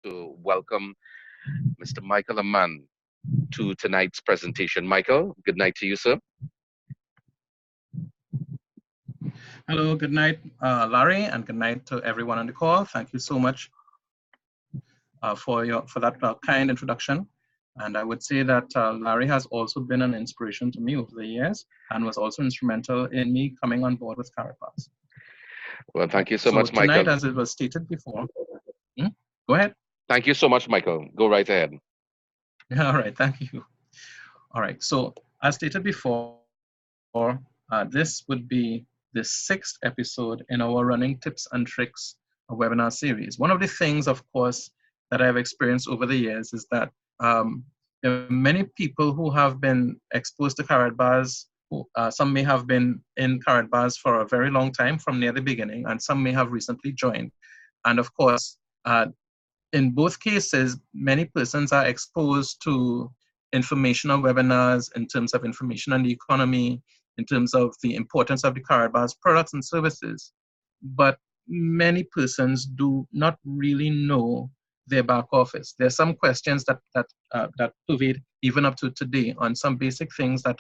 to welcome Mr. Michael AMANN to tonight's presentation. Michael, good night to you, sir. Hello, good night, Larry, and good night to everyone on the call. Thank you so much for that kind introduction. And I would say that Larry has also been an inspiration to me over the years and was also instrumental in me coming on board with Karatbit. Well, Right. thank you so So much, Michael. tonight, as it was stated before, go ahead. Thank you so much, Michael. Go right ahead. All right, thank you. All right, so as stated before, this would be the sixth episode in our running tips and tricks webinar series. One of the things, of course, that I've experienced over the years is that there are many people who have been exposed to Karat bars. Some may have been in Karat bars for a very long time from near the beginning, and some may have recently joined. And of course, in both cases, many persons are exposed to informational webinars in terms of information on the economy, in terms of the importance of the Karatbar's products and services. But many persons do not really know their back office. There are some questions that pervade even up to today on some basic things that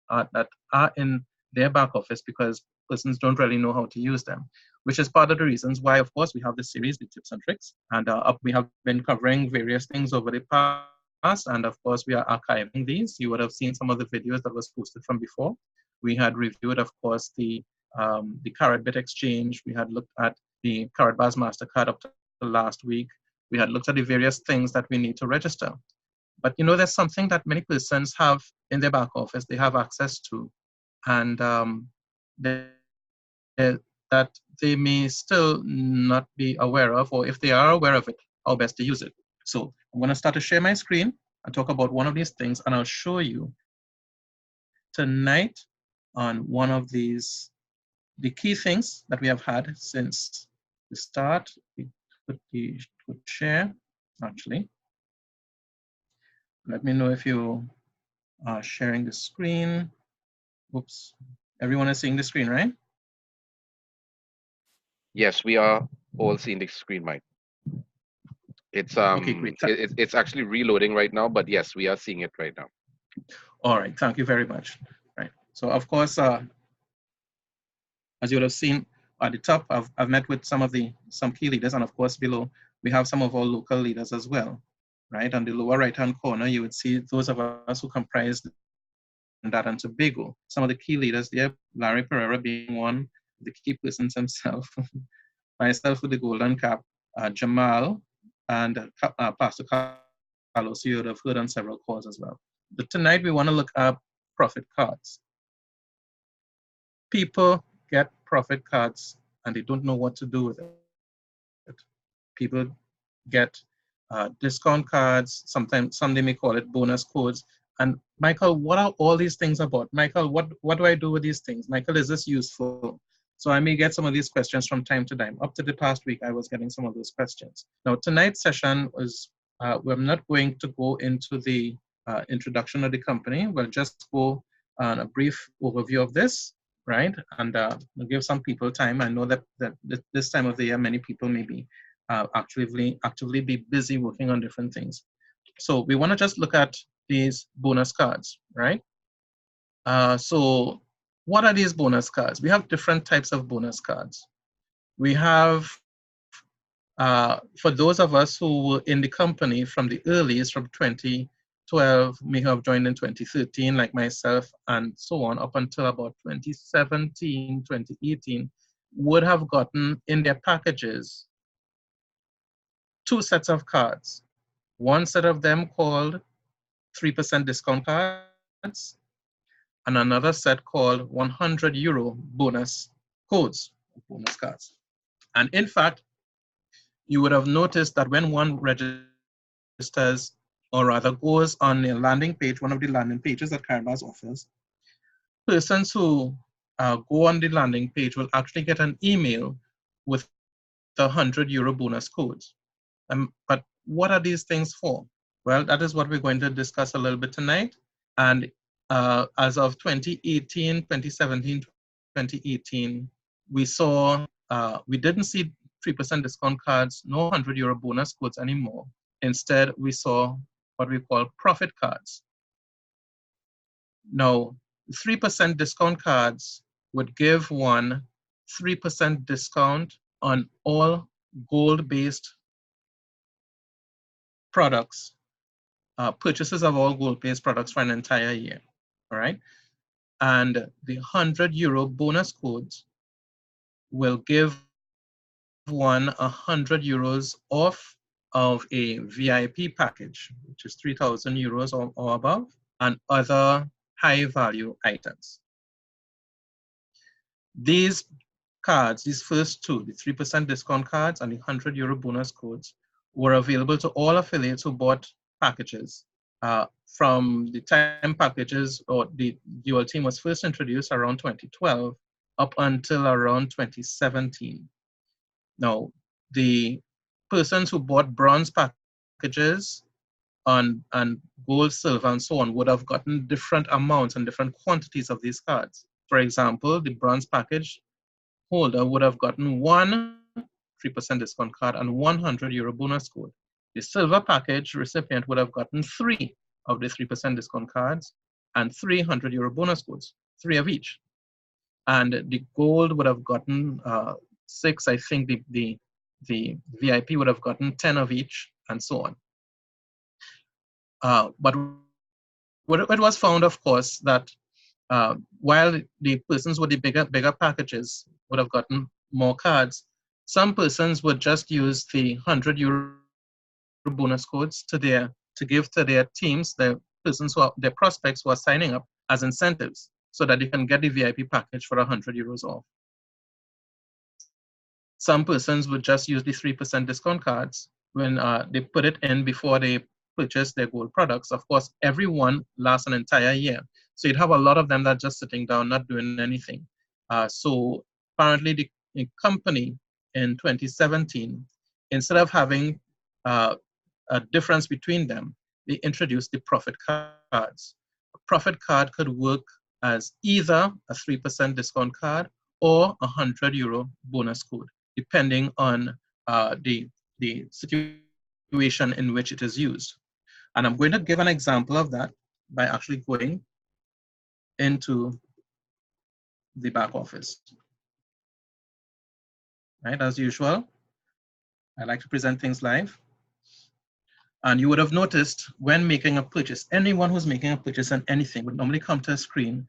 are in their back office because persons don't really know how to use them, which is part of the reasons why, of course, we have this series, the tips and tricks, and we have been covering various things over the past, and of course, we are archiving these. You would have seen some of the videos that was posted from before. We had reviewed, of course, the Karatbit exchange. We had looked at the Karatbars MasterCard up to last week. We had looked at the various things that we need to register. But there's something that many persons have in their back office, they have access to, and that they may still not be aware of, or if they are aware of it, how best to use it. So I'm going to start to share my screen and talk about one of these things, and I'll show you tonight on one of the key things that we have had since the start. We could share, actually. Let me know if you are sharing the screen. Oops. Everyone is seeing the screen, right? Yes, we are all seeing the screen, Mike. It's Okay, great. it's actually reloading right now, but yes, we are seeing it right now. All right, thank you very much. Right. So of course, as you would have seen at the top, I've met with some key leaders, and of course below we have some of our local leaders as well. Right. On the lower right-hand corner, you would see those of us who comprise that and Tobago. Some of the key leaders there, Larry Pereira being one, the key persons himself, myself with the golden cap, Jamal, and Pastor Carlos, you would have heard on several calls as well. But tonight we want to look at profit cards. People get profit cards and they don't know what to do with it. People get discount cards, sometimes some they may call it bonus codes. And Michael, what are all these things about? Michael, what do I do with these things? Michael, is this useful? So I may get some of these questions from time to time. Up to the past week, I was getting some of those questions. Now, tonight's session was, we're not going to go into the introduction of the company. We'll just go on a brief overview of this, right? And we'll give some people time. I know that this time of the year, many people may be actively be busy working on different things. So we want to just look at these bonus cards, right? So what are these bonus cards? We have different types of bonus cards. We have, for those of us who were in the company from the earliest, from 2012, may have joined in 2013, like myself, and so on, up until about 2017, 2018, would have gotten in their packages 2 sets of cards. One set of them called 3% discount cards, and another set called 100 euro bonus codes, bonus cards. And in fact, you would have noticed that when one registers, or rather goes on a landing page, one of the landing pages that Karatbars offers, persons who go on the landing page will actually get an email with 100 euro bonus codes. But what are these things for? Well, that is what we're going to discuss a little bit tonight. And as of 2018, 2017, 2018, we saw, we didn't see 3% discount cards, no €100 bonus codes anymore. Instead, we saw what we call profit cards. Now, 3% discount cards would give one 3% discount on all gold-based products, purchases of all gold-based products for an entire year, all right? And the €100 bonus codes will give one €100 off of a VIP package, which is €3,000 or above, and other high-value items. These cards, these first two, the 3% discount cards and the €100 bonus codes, were available to all affiliates who bought packages. From the time packages or the dual team was first introduced around 2012 up until around 2017. Now, the persons who bought bronze packages and gold, silver, and so on would have gotten different amounts and different quantities of these cards. For example, the bronze package holder would have gotten one 3% discount card and €100 bonus code. The silver package recipient would have gotten 3 of the 3% discount cards and €300 bonus codes, 3 of each. And the gold would have gotten 6. I think the VIP would have gotten 10 of each, and so on. But it was found, of course, that while the persons with the bigger packages would have gotten more cards, some persons would just use the €100 bonus codes to give to their teams, the persons their prospects who are signing up, as incentives, so that they can get the VIP package for €100 off. Some persons would just use the 3% discount cards when they put it in before they purchase their gold products. Of course, everyone lasts an entire year. So you'd have a lot of them that are just sitting down, not doing anything. So apparently the company in 2017, instead of having a difference between them, they introduced the profit cards. A profit card could work as either a 3% discount card or a €100 bonus code, depending on the situation in which it is used. And I'm going to give an example of that by actually going into the back office. Right, as usual, I like to present things live. And you would have noticed when making a purchase, anyone who's making a purchase on anything would normally come to a screen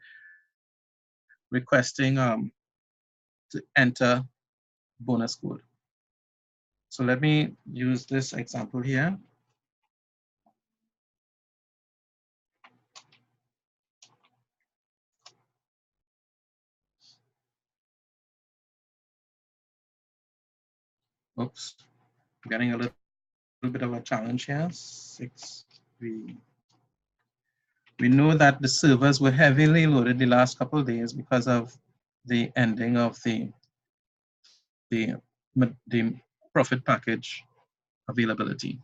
requesting to enter bonus code. So let me use this example here. Oops, getting a little bit of a challenge here. We know that the servers were heavily loaded the last couple of days because of the ending of the profit package availability,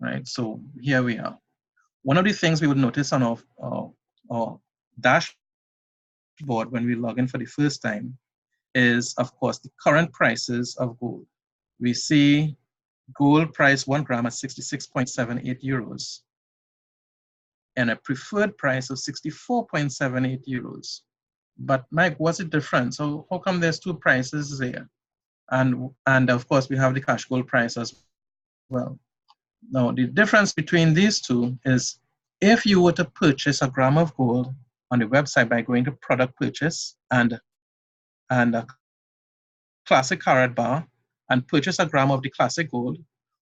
right? So here we are. One of the things we would notice on our dashboard when we log in for the first time is, of course, the current prices of gold. We see gold price 1 gram at €66.78 and a preferred price of €64.78. But Mike, what's the difference? So how come there's two prices there? And of course, we have the cash gold price as well. Now, the difference between these two is if you were to purchase a gram of gold on the website by going to product purchase and a classic carat bar and purchase a gram of the classic gold,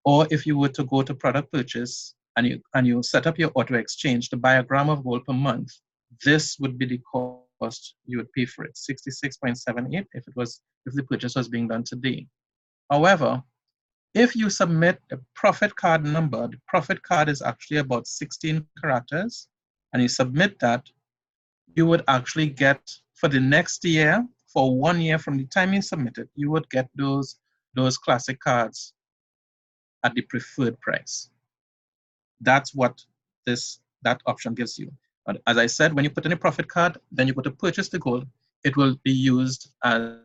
or if you were to go to product purchase and you set up your auto exchange to buy a gram of gold per month, this would be the cost you would pay for it, 66.78 if the purchase was being done today. However, if you submit a profit card number, the profit card is actually about 16 characters, and you submit that, you would actually get for the next year, for 1 year from the time you submit it, you would get those classic cards at the preferred price. That's what that option gives you. But as I said, when you put in a profit card, then you go to purchase the gold, it will be used as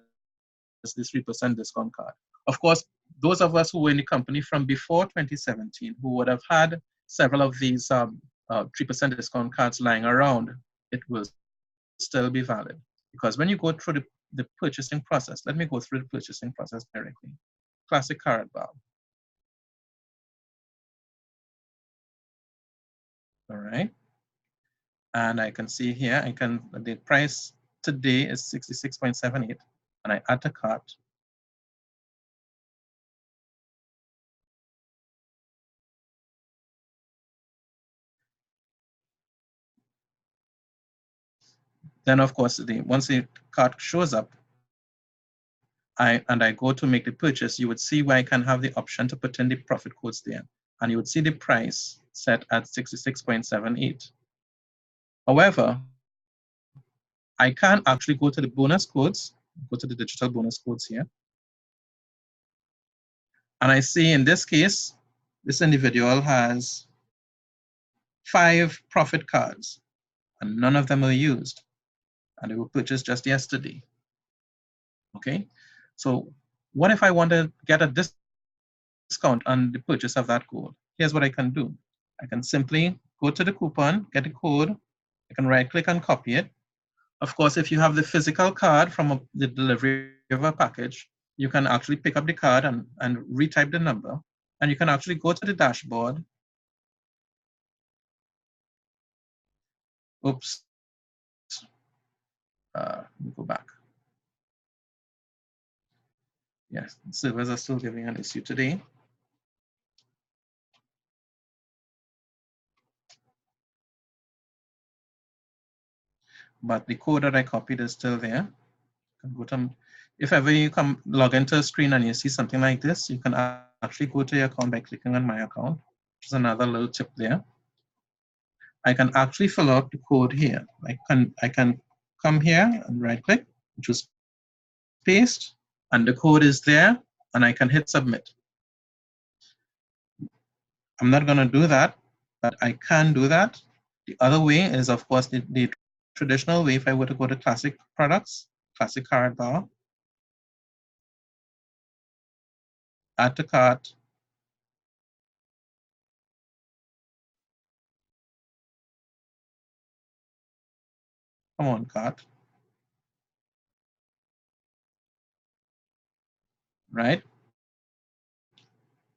the 3% discount card. Of course, those of us who were in the company from before 2017, who would have had several of these 3% discount cards lying around, it will still be valid. Because when you go through the purchasing process, let me go through the purchasing process directly. Classic Karatbit. All right. And I can see here, the price today is 66.78, and I add to cart. Then of course, once the cart shows up, I go to make the purchase, you would see where I can have the option to put in the profit codes there. And you would see the price set at 66.78. However, I can actually go to the bonus codes, go to the digital bonus codes here. And I see in this case, this individual has 5 profit cards, and none of them are used. And they were purchased just yesterday. Okay, so what if I want to get a discount on the purchase of that code? Here's what I can do. I can simply go to the coupon, get the code. I can right click and copy it. Of course, if you have the physical card from the delivery of a package, you can actually pick up the card and retype the number. And you can actually go to the dashboard. Oops. Let me go back. Yes, servers are still giving an issue today. But the code that I copied is still there. If ever you log into a screen and you see something like this, you can actually go to your account by clicking on my account, which is another little tip there. I can actually fill out the code here. I can come here and right click, choose paste, and the code is there, and I can hit submit. I'm not going to do that, but I can do that. The other way is, of course, the traditional way. If I were to go to classic products, classic Karatbit, add to cart, come on, cart, right?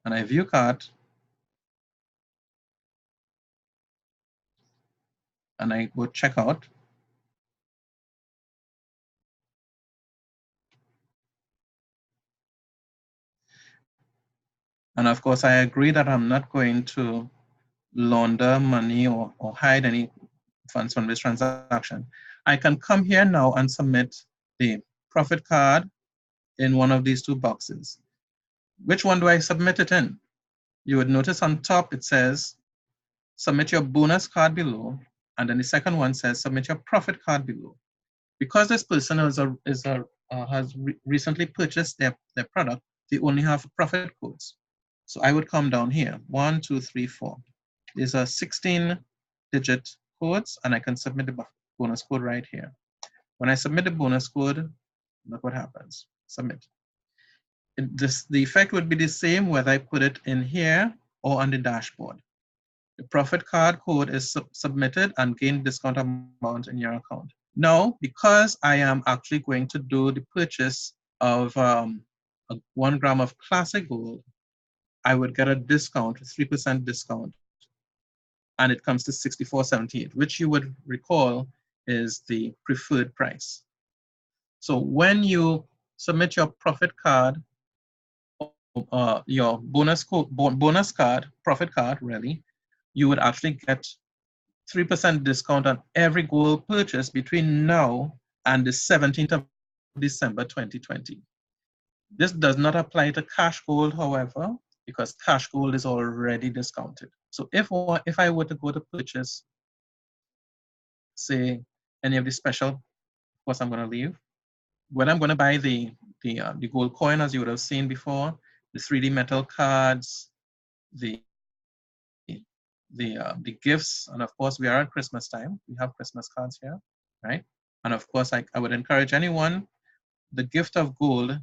And I view cart, and I go checkout. And of course, I agree that I'm not going to launder money or hide any funds from this transaction. I can come here now and submit the profit card in one of these 2 boxes. Which one do I submit it in? You would notice on top it says submit your bonus card below, and then the second one says submit your profit card below. Because this person has recently purchased their product, they only have profit codes. So I would come down here, 1, 2, 3, 4. These are 16-digit codes, and I can submit the bonus code right here. When I submit the bonus code, look what happens. Submit. The effect would be the same whether I put it in here or on the dashboard. The profit card code is submitted and gain discount amount in your account. Now, because I am actually going to do the purchase of 1 gram of classic gold, I would get a discount, a 3% discount, and it comes to $64.78, which you would recall is the preferred price. So when you submit your profit card, your bonus card, profit card, really, you would actually get 3% discount on every gold purchase between now and the 17th of December 2020. This does not apply to cash gold, however, because cash gold is already discounted. So if I were to go to purchase, say, any of the special, of course I'm going to leave. When I'm going to buy the gold coin, as you would have seen before, the 3D metal cards, the gifts, and of course we are at Christmas time. We have Christmas cards here, right? And of course I would encourage anyone, the gift of gold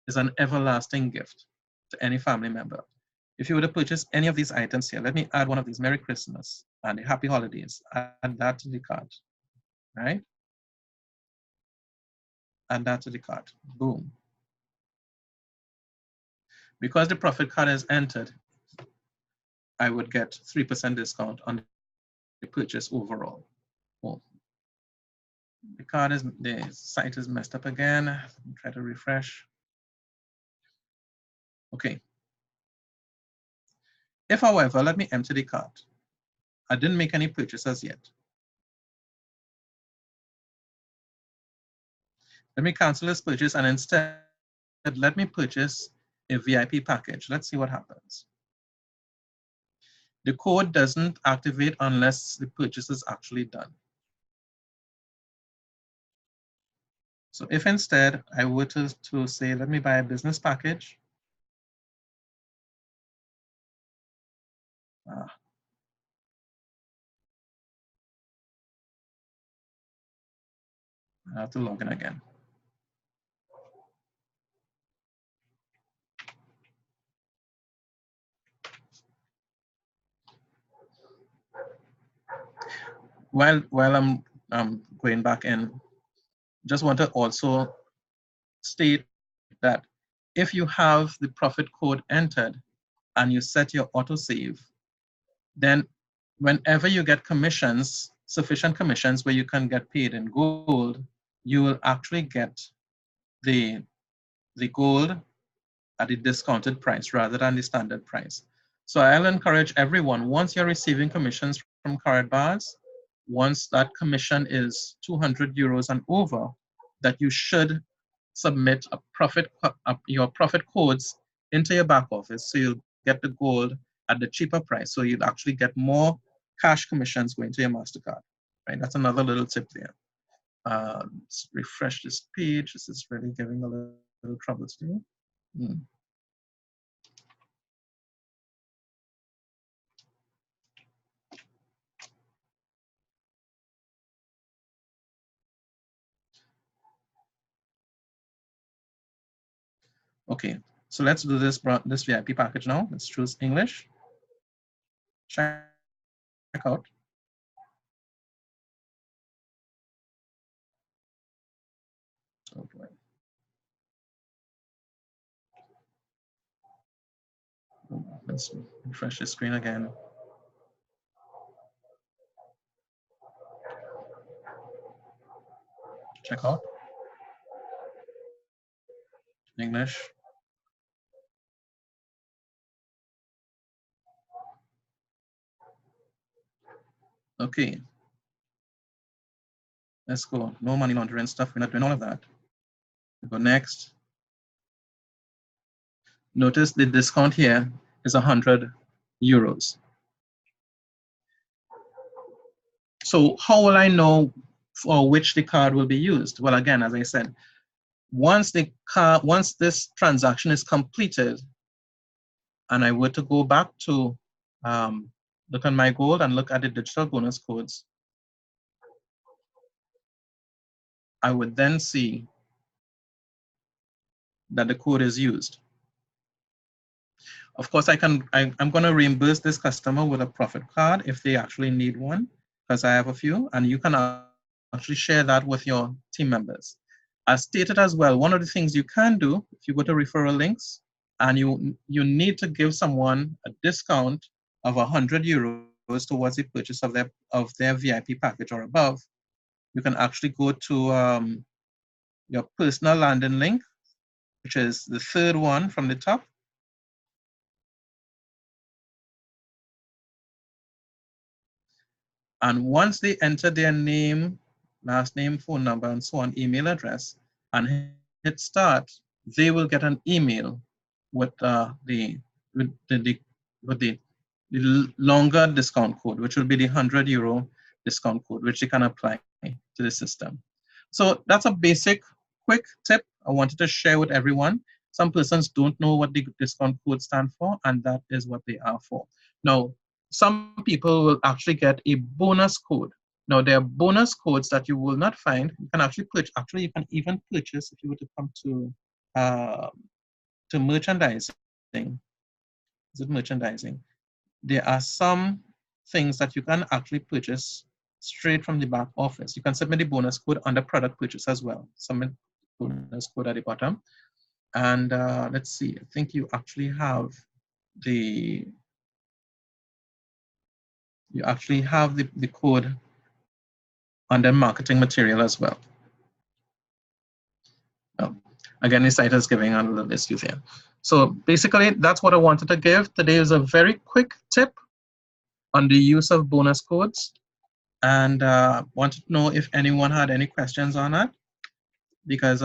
is an everlasting gift to any family member. If you were to purchase any of these items here, let me add one of these, Merry Christmas and Happy Holidays, add that to the cart, right? Add that to the cart, boom. Because the profit card is entered, I would get 3% discount on the purchase overall. Oh, the site is messed up again. Try to refresh. Okay. If, however, let me empty the cart. I didn't make any purchases yet. Let me cancel this purchase and instead let me purchase a VIP package. Let's see what happens. The code doesn't activate unless the purchase is actually done. So if instead I were to say, let me buy a business package. I have to log in again. While I'm going back in, just want to also state that if you have the profit code entered and you set your autosave, then whenever you get commissions, sufficient commissions where you can get paid in gold, you will actually get the gold at a discounted price rather than the standard price. So I'll encourage everyone, once you're receiving commissions from Karatbit, once that commission is 200 euros and over, that you should submit your profit codes into your back office so you'll get the gold at the cheaper price. So you'll actually get more cash commissions going to your MasterCard, right? That's another little tip there. Let's refresh this page. This is really giving a little trouble to me. Okay, so let's do this VIP package now. Let's choose English. Check out. Oh boy. Let's refresh the screen again. Check out. English. Okay. Let's go. No money laundering stuff. We're not doing all of that. We go next. Notice the discount here is 100 euros. So how will I know for which the card will be used? Well, again, as I said, once this transaction is completed, and I were to go back to look on my gold and look at the digital bonus codes, I would then see that the code is used. Of course, I'm going to reimburse this customer with a profit card if they actually need one, because I have a few, and you can actually share that with your team members. As stated as well, one of the things you can do if you go to referral links and you need to give someone a discount of 100 euros towards the purchase of their VIP package or above, you can actually go to your personal landing link, which is the third one from the top. And once they enter their name, last name, phone number, and so on, email address, and hit start, they will get an email with the longer discount code, which will be the 100 euro discount code, which they can apply to the system. So that's a basic, quick tip I wanted to share with everyone. Some persons don't know what the discount codes stand for, and that is what they are for. Now, some people will actually get a bonus code. Now, there are bonus codes that you will not find. You can actually purchase. Actually, you can even purchase if you were to come to to merchandising, is it merchandising? There are some things that you can actually purchase straight from the back office. You can submit the bonus code under product purchase as well. Submit bonus code at the bottom. And let's see, I think you actually have the the code under marketing material as well. Oh, again, the site is giving a little excuse here. So basically, that's what I wanted to give. Today is a very quick tip on the use of bonus codes, and wanted to know if anyone had any questions on that, because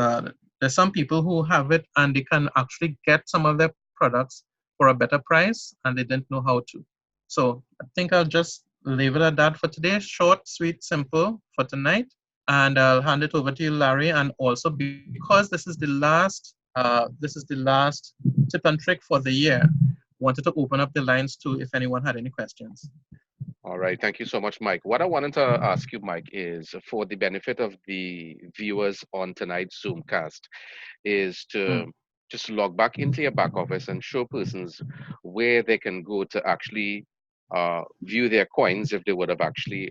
there's some people who have it and they can actually get some of their products for a better price and they didn't know how to. So I think I'll just leave it at that for today. Short, sweet, simple for tonight. And I'll hand it over to you, Larry. And also, because this is the last tip and trick for the year, wanted to open up the lines too if anyone had any questions. All right. Thank you so much, Mike. What I wanted to ask you, Mike, is for the benefit of the viewers on tonight's Zoomcast, is to just log back into your back office and show persons where they can go to actually view their coins if they would have actually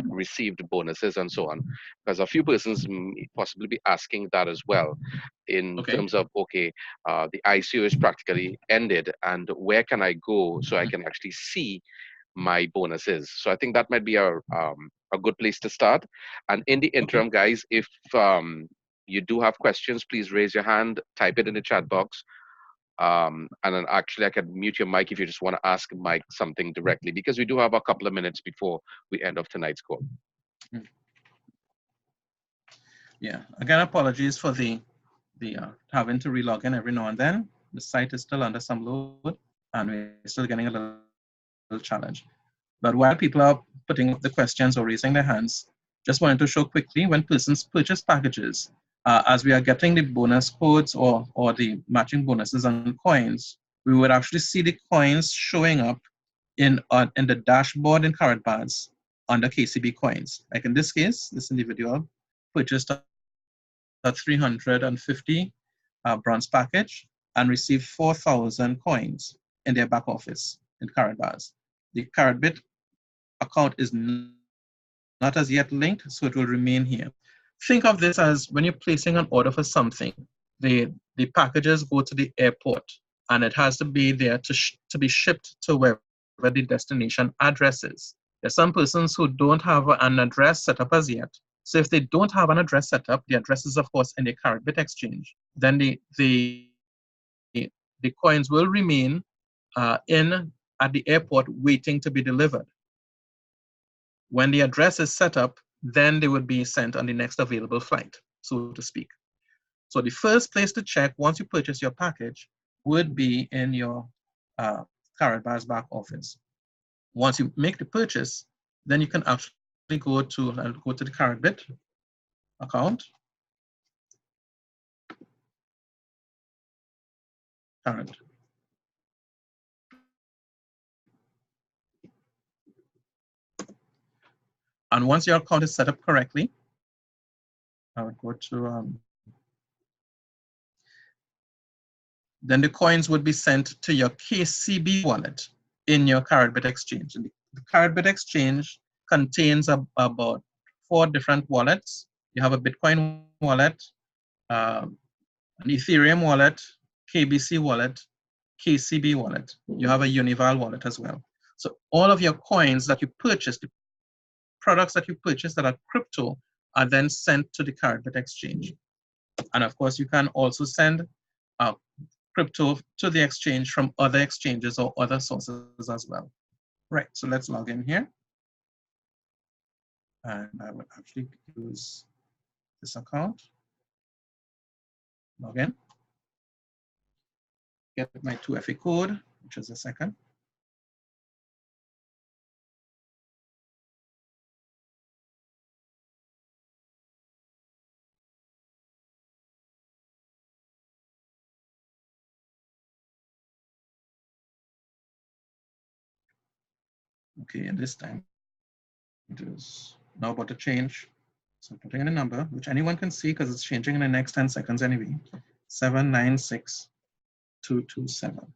received bonuses and so on. Because a few persons may possibly be asking that as well, in Okay. terms of, okay, the ICO is practically ended, and where can I go so I can actually see my bonuses? So I think that might be a good place to start. And in the interim, guys, if you do have questions, please raise your hand, type it in the chat box. And then actually I can mute your mic if you just want to ask Mike something directly, because we do have a couple of minutes before we end of tonight's call. Yeah, again, apologies for the having to relog in every now and then. The site is still under some load and we're still getting a little challenge. But while people are putting up the questions or raising their hands, just wanted to show quickly when persons purchase packages, as we are getting the bonus codes or the matching bonuses and coins, we would actually see the coins showing up in the dashboard in Karatbit under KCB coins. Like in this case, this individual purchased a 350 bronze package and received 4,000 coins in their back office in Karatbit. The Karatbit account is not as yet linked, so it will remain here. Think of this as when you're placing an order for something, the packages go to the airport and it has to be there to be shipped to wherever the destination address is. There's some persons who don't have an address set up as yet. So if they don't have an address set up, the address is of course in the Karatbit exchange, then the coins will remain at the airport waiting to be delivered. When the address is set up, then they would be sent on the next available flight, so to speak. So the first place to check once you purchase your package would be in your Karatbit back office. Once you make the purchase, then you can actually go to the Karatbit account. Karat. And once your account is set up correctly, I would go to, then the coins would be sent to your KCB wallet in your Karatbit exchange. And the Karatbit exchange contains about 4 different wallets. You have a Bitcoin wallet, an Ethereum wallet, KBC wallet, KCB wallet. You have a Unival wallet as well. So all of your coins that you purchase, the products that you purchase that are crypto, are then sent to the Karatbit exchange. And of course, you can also send crypto to the exchange from other exchanges or other sources as well. Right, so let's log in here. And I would actually use this account. Log in. Get my 2FA code, which is a second. Okay, and this time it is now about to change. So I'm putting in a number, which anyone can see because it's changing in the next 10 seconds anyway. 796 227.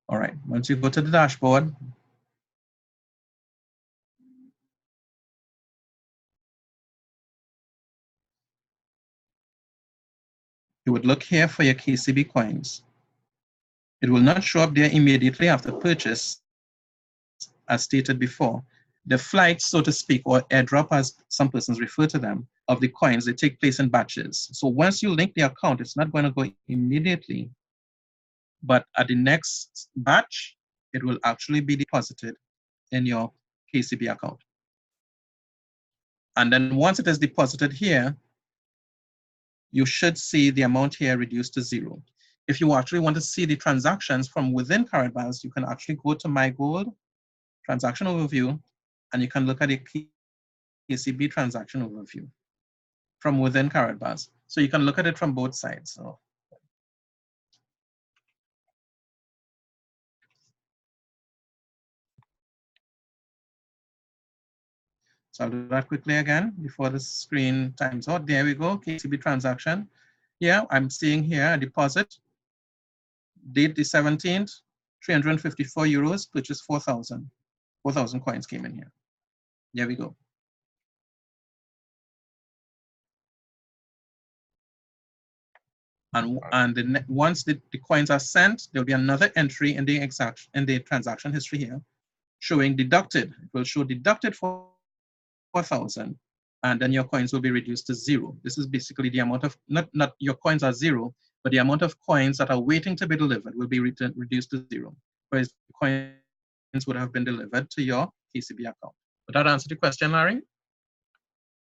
All right, once you go to the dashboard, you would look here for your KCB coins. It will not show up there immediately after purchase, as stated before. The flights, so to speak, or airdrop, as some persons refer to them, of the coins, they take place in batches. So once you link the account, it's not going to go immediately, but at the next batch, it will actually be deposited in your KCB account. And then once it is deposited here, you should see the amount here reduced to 0. If you actually want to see the transactions from within Karatbit, you can actually go to My Gold, Transaction Overview, and you can look at the KCB Transaction Overview from within Karatbit. So you can look at it from both sides. So I'll do that quickly again before the screen times out. There we go, KCB transaction. Yeah, I'm seeing here a deposit, date the 17th, 354 euros, purchase 4,000. 4,000 coins came in here. There we go. And once the coins are sent, there'll be another entry in the transaction history here, showing deducted. It will show deducted 4,000, and then your coins will be reduced to 0. This is basically the amount of, not your coins are 0, but the amount of coins that are waiting to be delivered will be reduced to 0, whereas the coins would have been delivered to your KCB account. Would that answer the question, Larry?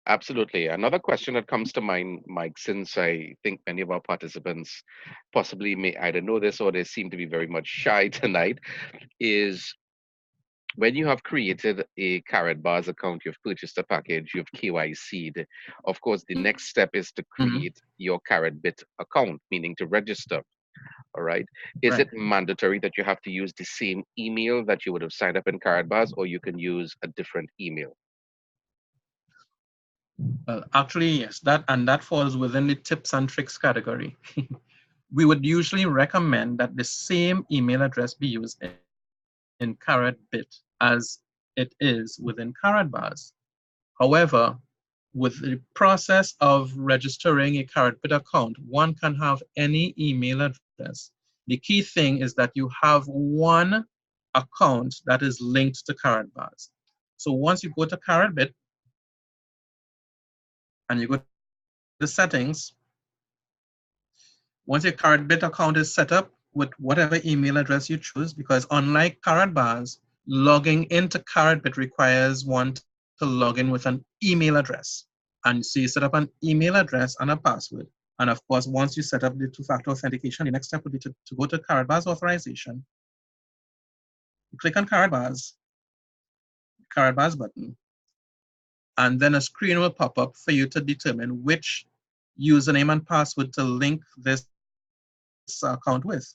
Absolutely. Another question that comes to mind, Mike, since I think many of our participants possibly may either know this or they seem to be very much shy tonight, is when you have created a Carrot Bars account, you've purchased a package, you've KYC'd. Of course, the next step is to Mm-hmm. create your Karatbit account, meaning to register. All right. Is Right. it mandatory that you have to use the same email that you would have signed up in Carrot Bars, or you can use a different email? Well, actually, yes, that falls within the tips and tricks category. We would usually recommend that the same email address be used in Karatbit as it is within Karatbars. However, with the process of registering a Karatbit account, one can have any email address. The key thing is that you have one account that is linked to Karatbars. So once you go to Karatbit and you go to settings, once your Karatbit account is set up with whatever email address you choose, because unlike Karatbars, logging into Karatbit requires one to log in with an email address. And so you set up an email address and a password. And of course, once you set up the two-factor authentication, the next step would be to go to Karatbars authorization. You click on Karatbars button, and then a screen will pop up for you to determine which username and password to link this account with.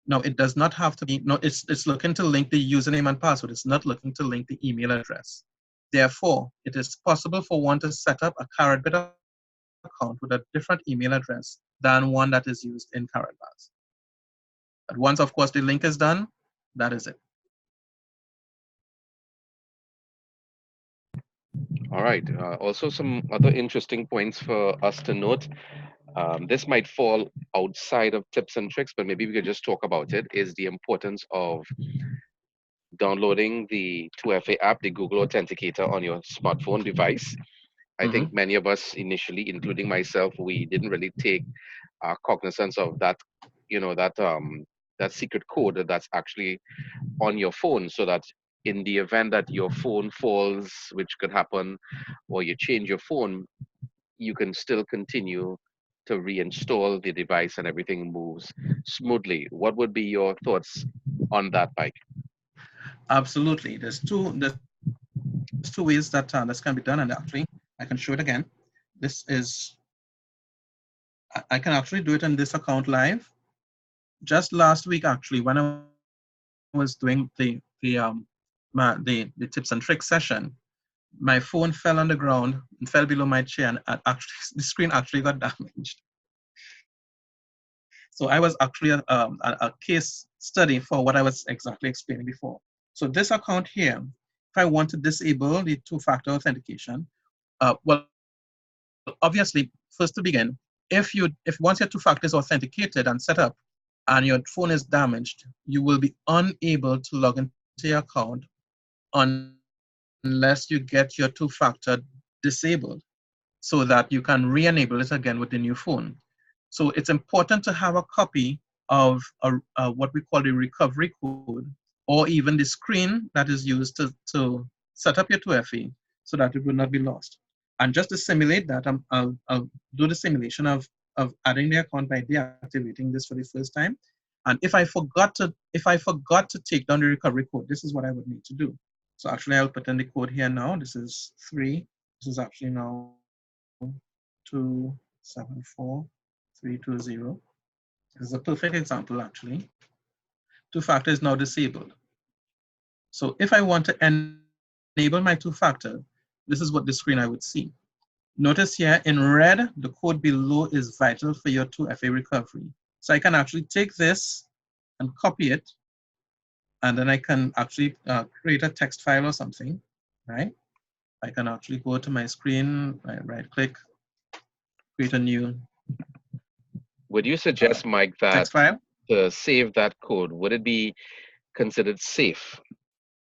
Now, it does not have to be, no, it's looking to link the username and password. It's not looking to link the email address. Therefore, it is possible for one to set up a Karatbit account with a different email address than one that is used in Karatbars. But once, of course, the link is done, that is it. All right. Also, some other interesting points for us to note. This might fall outside of tips and tricks, but maybe we could just talk about it. Is the importance of downloading the 2FA app, the Google Authenticator, on your smartphone device. I Mm-hmm. think many of us initially, including myself, we didn't really take cognizance of that, that secret code that's actually on your phone, so that in the event that your phone falls, which could happen, or you change your phone, you can still continue to reinstall the device and everything moves smoothly. What would be your thoughts on that, Mike? Absolutely. There's two ways that this can be done, and actually, I can show it again. This is I can actually do it in this account live. Just last week, actually, when I was doing the tips and tricks session, my phone fell on the ground and fell below my chair, and actually the screen actually got damaged. So I was actually a case study for what I was exactly explaining before. So this account here, if I want to disable the two-factor authentication, well, obviously, first to begin, if once your two-factor is authenticated and set up, and your phone is damaged, you will be unable to log into your account unless you get your two-factor disabled, so that you can re-enable it again with the new phone. So it's important to have a copy of what we call the recovery code, or even the screen that is used to set up your 2FE so that it will not be lost. And just to simulate that, I'll do the simulation of adding the account by deactivating this for the first time. And if I forgot to take down the recovery code, this is what I would need to do. So actually, I'll put in the code here now. This is 3. This is actually now 274320. This is a perfect example, actually. Two-factor is now disabled. So if I want to enable my two-factor, this is what the screen I would see. Notice here in red, the code below is vital for your 2FA recovery. So I can actually take this and copy it, and then I can actually create a text file or something, right? I can actually go to my screen, right click, create a new Would you suggest, Mike, that text file. to save that code, would it be considered safe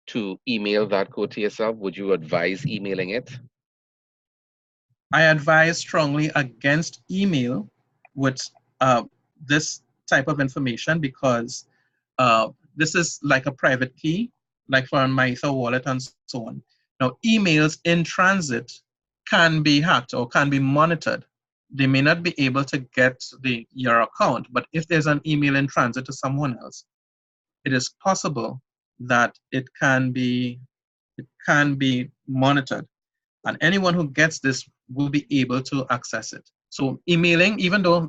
to email that code to yourself? Would you advise emailing it? I advise strongly against email with this type of information because this is like a private key, like for my Ether wallet and so on. Now, emails in transit can be hacked or can be monitored. They may not be able to get your account, but if there's an email in transit to someone else, it is possible that it can be monitored, and anyone who gets this will be able to access it. So emailing, even though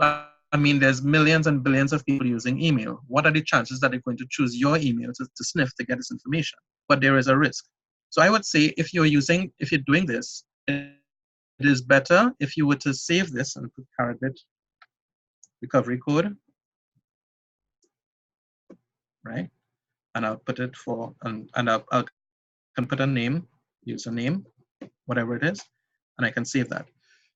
there's millions and billions of people using email, what are the chances that they're going to choose your email to sniff to get this information? But there is a risk. So I would say if you're doing this, it is better if you were to save this and put Karatbit recovery code, right? And I'll put it for, and I can put a name, username, whatever it is, and I can save that.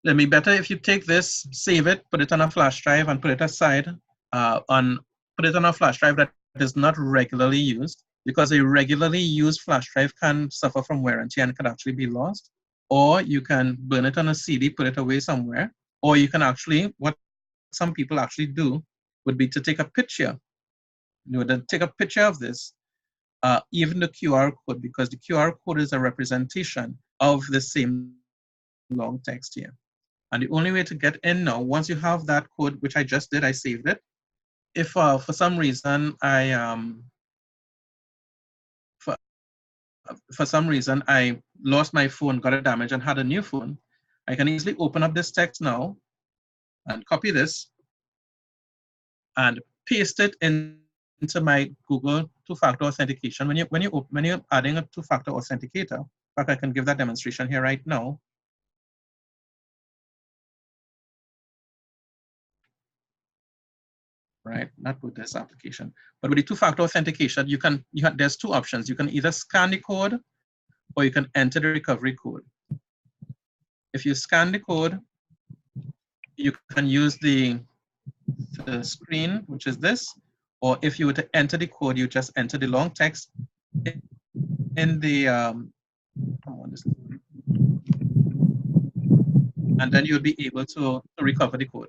It'll be better if you take this, save it, put it on a flash drive, and put it aside. Put it on a flash drive that is not regularly used, because a regularly used flash drive can suffer from wear and tear and could actually be lost. Or you can burn it on a CD, put it away somewhere. Or you can actually, what some people actually do, would be to take a picture. You would then take a picture of this, even the QR code, because the QR code is a representation of the same long text here. And the only way to get in now, once you have that code, which I just did, I saved it. If for some reason for some reason I lost my phone, got it damaged, and had a new phone, I can easily open up this text now and copy this and paste it into my Google two-factor authentication. When you're adding a two-factor authenticator, in fact, I can give that demonstration here right now. Right, not with this application, but with the two-factor authentication, there's two options. You can either scan the code or you can enter the recovery code. If you scan the code, you can use the screen, which is this, or if you were to enter the code, you just enter the long text in the and then you'll be able to recover the code.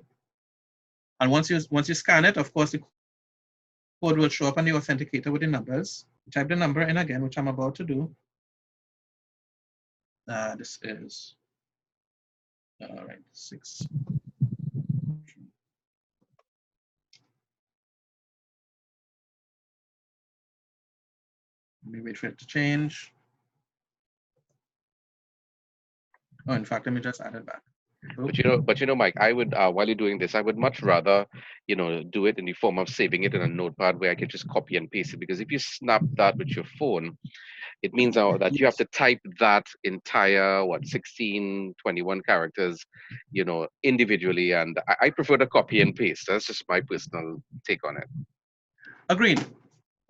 And once you scan it, of course, the code will show up on the authenticator with the numbers. Type the number in again, which I'm about to do. This is all right, 6. Let me wait for it to change. Oh, in fact, let me just add it back. But Mike, I would while you're doing this, I would much rather, do it in the form of saving it in a notepad where I can just copy and paste it. Because if you snap that with your phone, It means now that you have Yes. to type that entire, what, 16, 21 characters, individually. And I prefer to copy and paste. That's just my personal take on it. Agreed.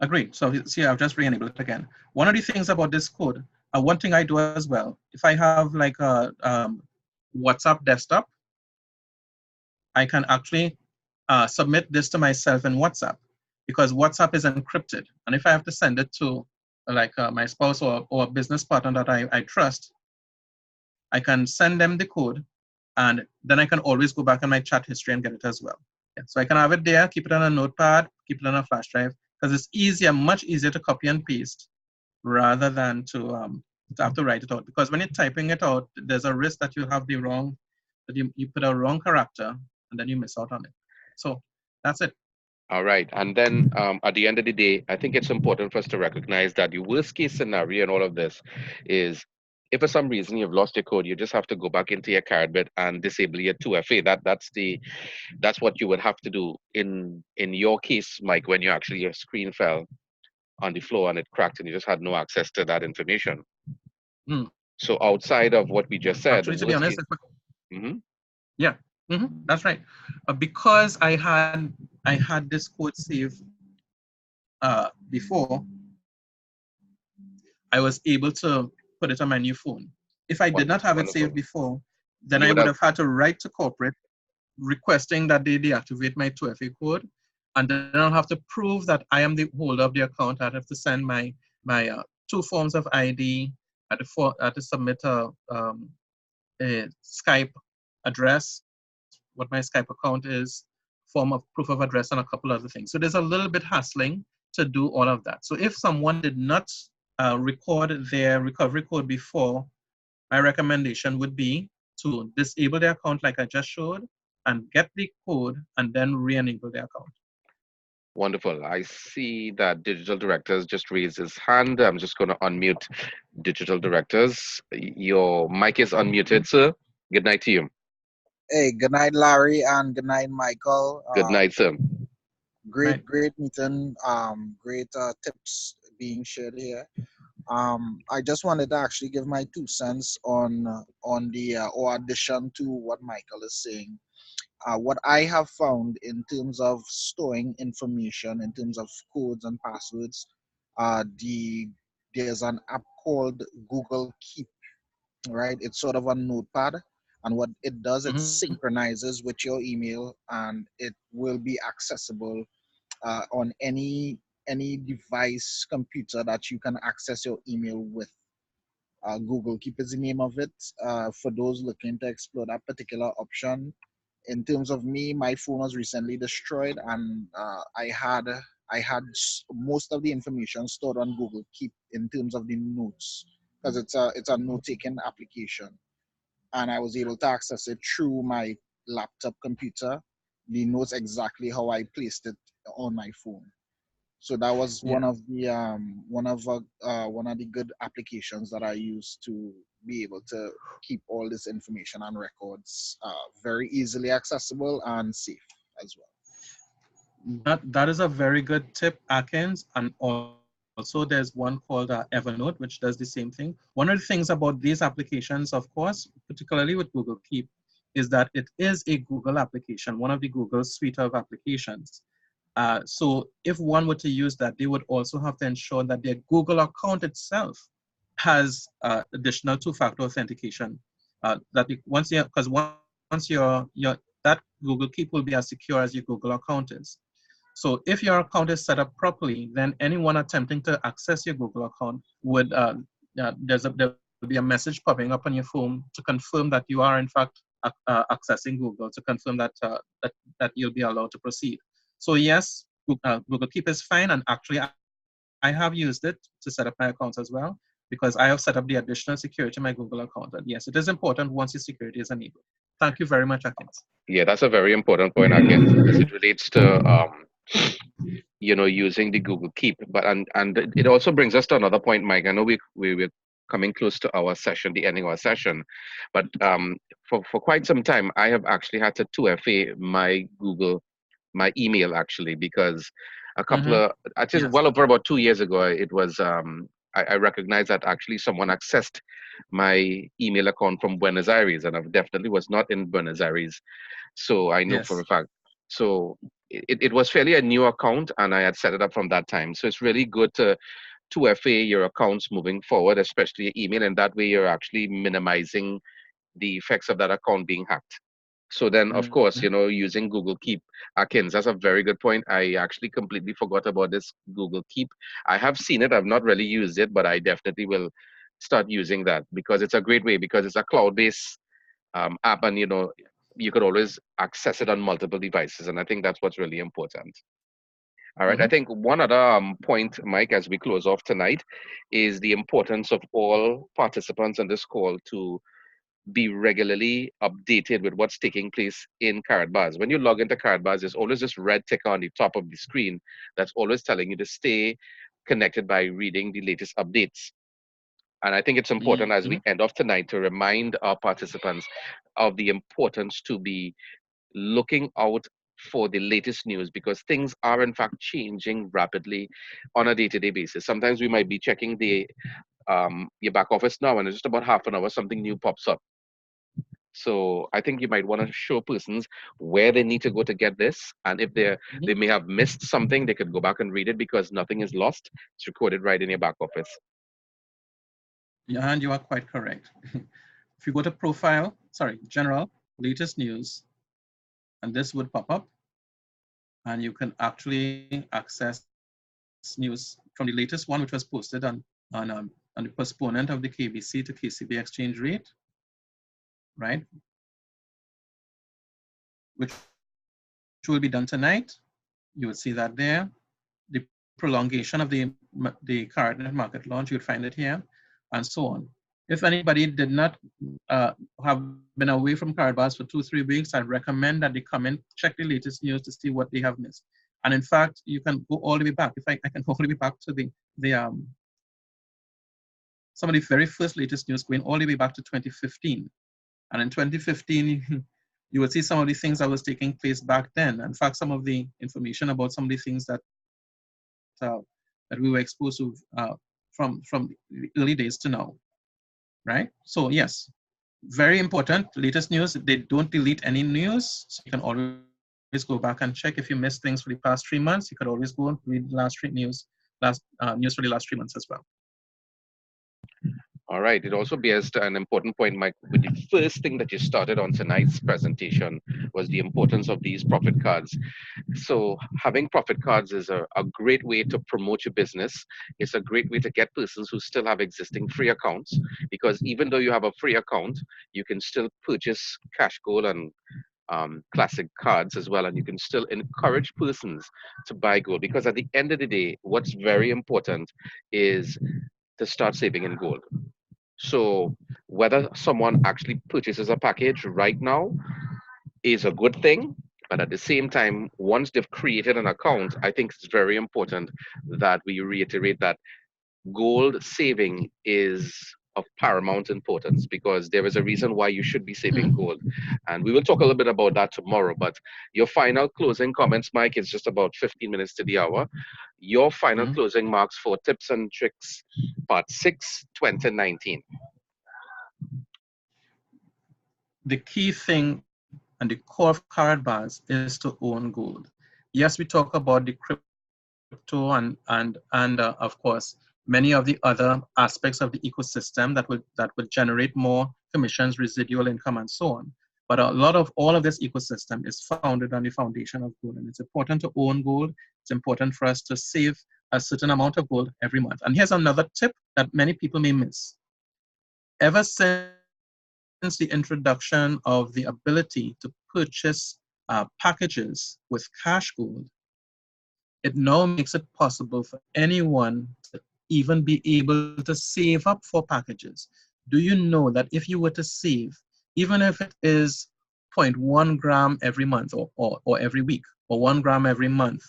Agreed. So see, I've just re-enabled it again. One of the things about this code, one thing I do as well, if I have like a WhatsApp desktop, I can actually submit this to myself in WhatsApp because WhatsApp is encrypted. And if I have to send it to like my spouse or a business partner that I trust, I can send them the code and then I can always go back in my chat history and get it as well. Yeah, so I can have it there, keep it on a notepad, keep it on a flash drive, because it's easier, much easier to copy and paste rather than to have to write it out. Because when you're typing it out, there's a risk that you have the wrong, that you put a wrong character and then you miss out on it. So that's it. All right. And then at the end of the day, I think it's important for us to recognize that the worst case scenario in all of this is if for some reason you've lost your code, you just have to go back into your Karatbit and disable your 2FA. That's what you would have to do in your case, Mike, when you actually your screen fell on the floor and it cracked and you just had no access to that information. Mm. So outside of what we just said, Actually, the to be worst honest, case. Hmm. yeah, that's right. Because I had this code saved before, I was able to put it on my new phone. If I did not Wonderful, have it saved wonderful. before, then You I would would have have had to write to corporate requesting that they deactivate my 2FA code, and then I'll have to prove that I am the holder of the account. I'd have to send my two forms of ID. I had to submit a Skype address, what my Skype account is, form of proof of address, and a couple other things. So there's a little bit hassling to do all of that. So if someone did not record their recovery code before, my recommendation would be to disable the account like I just showed and get the code and then re-enable the account. wonderful. I see that digital directors just raised his hand. I'm just going to unmute digital directors. Your mic is unmuted, sir. Good night to you. Hey, good night, Larry, and good night, Michael. Good night, sir. Right. Great meeting. Great tips being shared here. I just wanted to actually give my 2 cents on the or addition to what Michael is saying. What I have found in terms of storing information, in terms of codes and passwords, there's an app called Google Keep, right? It's sort of a notepad, and what it does, it Mm-hmm. synchronizes with your email, and it will be accessible on any device, computer that you can access your email with. Google Keep is the name of it. For those looking to explore that particular option, in terms of me, my phone was recently destroyed, and I had most of the information stored on Google Keep in terms of the notes, because it's a note taking application, and I was able to access it through my laptop computer. The notes exactly how I placed it on my phone. So that was Yeah. one of the good applications that I used to be able to keep all this information and records very easily accessible and safe as well. That is a very good tip, Atkins. And also there's one called Evernote, which does the same thing. One of the things about these applications, of course, particularly with Google Keep, is that it is a Google application, one of the Google suite of applications. So if one were to use that, they would also have to ensure that their Google account itself has additional two-factor authentication. That once you, because once your that Google Keep will be as secure as your Google account is. So if your account is set up properly, then anyone attempting to access your Google account would there'll be a message popping up on your phone to confirm that you are in fact accessing Google, to confirm that you'll be allowed to proceed. So yes, Google Keep is fine, and actually I have used it to set up my accounts as well, because I have set up the additional security in my Google account. And yes, it is important once your security is enabled. Thank you very much, Atkins. Yeah, that's a very important point, Atkins, as it relates to using the Google Keep. But and it also brings us to another point, Mike. I know we're coming close to our session, the ending of our session, but for quite some time, I have actually had to 2FA my email actually, because a couple Mm-hmm. of I think Yes. well over about 2 years ago, it was I recognize that actually someone accessed my email account from Buenos Aires, and I definitely was not in Buenos Aires. So I know for a Yes. fact. So it was fairly a new account, and I had set it up from that time. So it's really good to 2FA your accounts moving forward, especially your email, and that way you're actually minimizing the effects of that account being hacked. So then, of Mhm. course, using Google Keep, Akins, that's a very good point. I actually completely forgot about this Google Keep. I have seen it, I've not really used it, but I definitely will start using that because it's a great way because it's a cloud-based app, and you could always access it on multiple devices, and I think that's what's really important. All right. I Mhm. think one other point, Mike, as we close off tonight, is the importance of all participants on this call to be regularly updated with what's taking place in Karatbars. When you log into Karatbars, there's always this red ticker on the top of the screen that's always telling you to stay connected by reading the latest updates. And I think it's important Mhm. as we end off tonight to remind our participants of the importance to be looking out for the latest news because things are in fact changing rapidly on a day-to-day basis. Sometimes we might be checking the your back office now, and in just about half an hour something new pops up. So I think you might want to show persons where they need to go to get this, and if they Mhm. may have missed something, they could go back and read it because nothing is lost. It's recorded right in your back office. Yeah, and you are quite correct. If you go to profile, sorry, general, latest news, and this would pop up, and you can actually access news from the latest one, which was posted on the postponement of the KBC to KCB exchange rate, right? Which will be done tonight. You would see that there. The prolongation of the current market launch, you would find it here, and so on. If anybody did not uh, have been away from Karatbars for 2-3 weeks, I recommend that they come in, check the latest news to see what they have missed. And in fact, you can go all the way back. If I can go all the way back to the some of the very first latest news going all the way back to 2015. And in 2015, you will see some of the things that was taking place back then. In fact, some of the information about some of the things that we were exposed to from the early days to now, right? So yes, very important. Latest news. They don't delete any news, so you can always go back and check. If you missed things for the past 3 months, you could always go and read the last three news for the last 3 months as well. All right. It also bears an important point, Mike. With the first thing that you started on tonight's presentation was the importance of these profit cards. So having profit cards is a great way to promote your business. It's a great way to get persons who still have existing free accounts because even though you have a free account, you can still purchase cash gold and classic cards as well, and you can still encourage persons to buy gold because at the end of the day, what's very important is to start saving in gold. So whether someone actually purchases a package right now is a good thing. But at the same time, once they've created an account, I think it's very important that we reiterate that gold saving is of paramount importance because there is a reason why you should be saving Mhm. gold. And we will talk a little bit about that tomorrow. But your final closing comments, Mike, is just about 15 minutes to the hour. Your final Mhm. closing marks for Tips and Tricks, Part 6, 2019. The key thing and the core of Karatbars is to own gold. Yes, we talk about the crypto and of course many of the other aspects of the ecosystem that would generate more commissions, residual income, and so on. But a lot of all of this ecosystem is founded on the foundation of gold, and it's important to own gold. It's important for us to save a certain amount of gold every month. And here's another tip that many people may miss. Ever since the introduction of the ability to purchase packages with cash gold, it now makes it possible for anyone to even be able to save up for packages. Do you know that if you were to save, even if it is zero point 0.1 gram every month or every week, or 1 gram every month,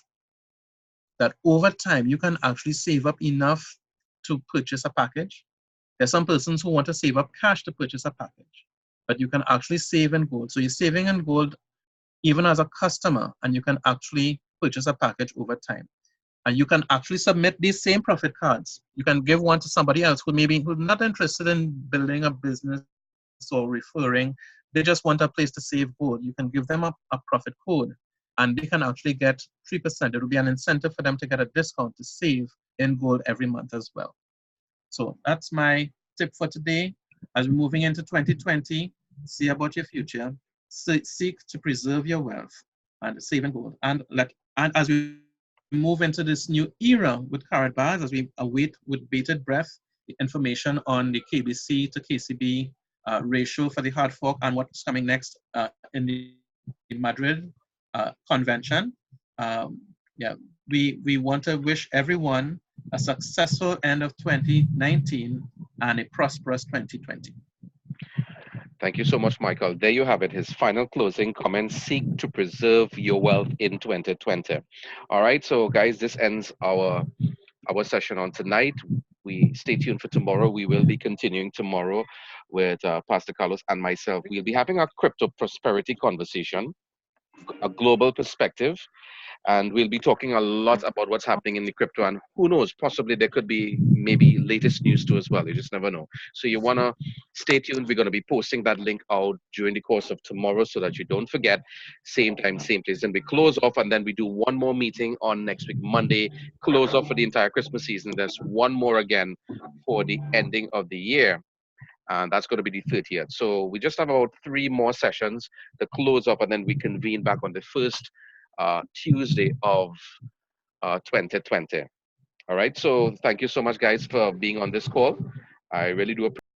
that over time you can actually save up enough to purchase a package? There's some persons who want to save up cash to purchase a package, but you can actually save in gold. So you're saving in gold even as a customer, and you can actually purchase a package over time. And you can actually submit these same profit cards. You can give one to somebody else who's not interested in building a business or referring. They just want a place to save gold. You can give them a profit code, and they can actually get 3%. It will be an incentive for them to get a discount to save in gold every month as well. So that's my tip for today. As we're moving into 2020, see about your future, seek to preserve your wealth and save in gold. And as we move into this new era with Karat bars, as we await with bated breath the information on the KBC to KCB ratio for the hard fork and what's coming next in the Madrid convention. Yeah, we want to wish everyone a successful end of 2019 and a prosperous 2020. Thank you so much, Michael. There you have it. His final closing comments: seek to preserve your wealth in 2020. All right, so guys, this ends our session on tonight. We stay tuned for tomorrow. We will be continuing tomorrow with Pastor Carlos and myself. We'll be having a crypto prosperity conversation, a global perspective, and we'll be talking a lot about what's happening in the crypto, and who knows, possibly there could be maybe latest news too as well. You just never know. So you want to stay tuned. We're going to be posting that link out during the course of tomorrow so that you don't forget. Same time, same place. Then we close off, and then we do one more meeting on next week Monday, close off for the entire Christmas season. There's one more again for the ending of the year, and that's going to be the 30th. So we just have about three more sessions to close up, and then we convene back on the first Tuesday of 2020. All right. So thank you so much, guys, for being on this call. I really do appreciate